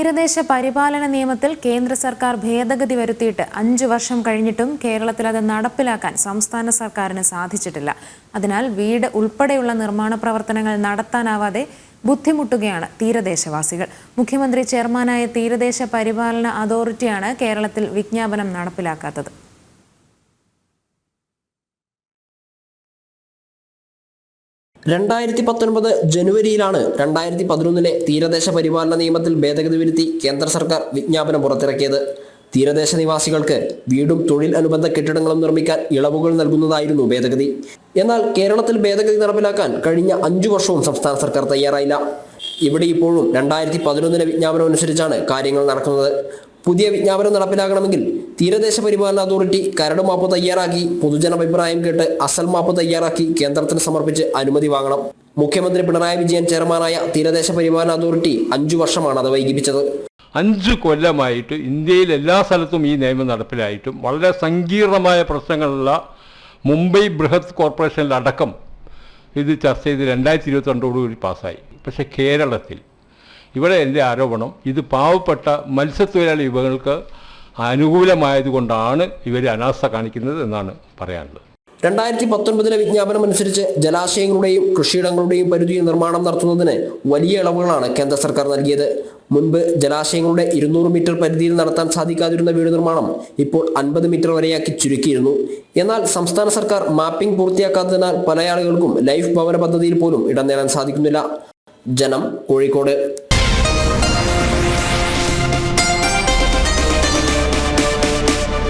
തീരദേശ പരിപാലന നിയമത്തിൽ കേന്ദ്ര സർക്കാർ ഭേദഗതി വരുത്തിയിട്ട് 5 വർഷം കഴിഞ്ഞിട്ടും കേരളത്തിൽ അത് നടപ്പിലാക്കാൻ സംസ്ഥാന സർക്കാരിന് സാധിച്ചിട്ടില്ല. അതിനാൽ വീട് ഉൾപ്പെടെയുള്ള നിർമ്മാണ പ്രവർത്തനങ്ങൾ നടത്താനാവാതെ ബുദ്ധിമുട്ടുകയാണ് തീരദേശവാസികൾ. മുഖ്യമന്ത്രി ചെയർമാനായ തീരദേശ പരിപാലന അതോറിറ്റിയാണ് കേരളത്തിൽ വിജ്ഞാപനം നടപ്പിലാക്കാത്തത്. ജനുവരിയിലാണ് 2011 തീരദേശ പരിപാലന നിയമത്തിൽ ഭേദഗതി വരുത്തി കേന്ദ്ര സർക്കാർ വിജ്ഞാപനം പുറത്തിറക്കിയത്. തീരദേശ നിവാസികൾക്ക് വീടും തൊഴിൽ അനുബന്ധ കെട്ടിടങ്ങളും നിർമ്മിക്കാൻ ഇളവുകൾ നൽകുന്നതായിരുന്നു ഭേദഗതി. എന്നാൽ കേരളത്തിൽ ഭേദഗതി നടപ്പിലാക്കാൻ കഴിഞ്ഞ 5 വർഷവും സംസ്ഥാന സർക്കാർ തയ്യാറായില്ല. ഇവിടെ ഇപ്പോഴും 2011 വിജ്ഞാപനം അനുസരിച്ചാണ് കാര്യങ്ങൾ നടക്കുന്നത്. പുതിയ വിജ്ഞാപനം നടപ്പിലാക്കണമെങ്കിൽ തീരദേശ പരിപാലന അതോറിറ്റി കരട് മാപ്പ് തയ്യാറാക്കി പൊതുജനാഭിപ്രായം കേട്ട് അസൽ മാപ്പ് തയ്യാറാക്കി കേന്ദ്രത്തിന് സമർപ്പിച്ച് അനുമതി വാങ്ങണം. മുഖ്യമന്ത്രി പിണറായി വിജയൻ ചെയർമാനായ തീരദേശ പരിപാലന അതോറിറ്റി 5 വർഷമാണ് അത് വൈകിപ്പിച്ചത്. 5 കൊല്ലമായിട്ട് ഇന്ത്യയിൽ എല്ലാ സ്ഥലത്തും ഈ നിയമം നടപ്പിലായിട്ടും വളരെ സങ്കീർണമായ പ്രശ്നങ്ങളുള്ള മുംബൈ ബൃഹത് കോർപ്പറേഷനിലടക്കം ഇത് ചർച്ച ചെയ്ത് 2022 പാസ്സായി. പക്ഷേ കേരളത്തിൽ ഇവിടെ എൻ്റെ ആരോപണം ഇത് പാവപ്പെട്ട മത്സ്യത്തൊഴിലാളി വിഭാഗങ്ങൾക്ക് അനുകൂലമായതുകൊണ്ടാണ് ഇവർ അനാസ്ഥ കാണിക്കുന്നത് എന്നാണ് പറയാനുള്ളത്. 2019 വിജ്ഞാപനം അനുസരിച്ച് ജലാശയങ്ങളുടെയും കൃഷിയിടങ്ങളുടെയും പരിധിയിൽ നിർമ്മാണം നടത്തുന്നതിന് വലിയ ഇളവുകളാണ് കേന്ദ്ര സർക്കാർ നൽകിയത്. മുൻപ് ജലാശയങ്ങളുടെ 200 മീറ്റർ പരിധിയിൽ നടത്താൻ സാധിക്കാതിരുന്ന വീട് നിർമ്മാണം ഇപ്പോൾ 50 മീറ്റർ വരെയാക്കി ചുരുക്കിയിരുന്നു. എന്നാൽ സംസ്ഥാന സർക്കാർ മാപ്പിംഗ് പൂർത്തിയാക്കാത്തതിനാൽ പല ആളുകൾക്കും ലൈഫ് ഭവന പദ്ധതിയിൽ പോലും ഇടം നേടാൻ സാധിക്കുന്നില്ല. ജനം, കോഴിക്കോട്.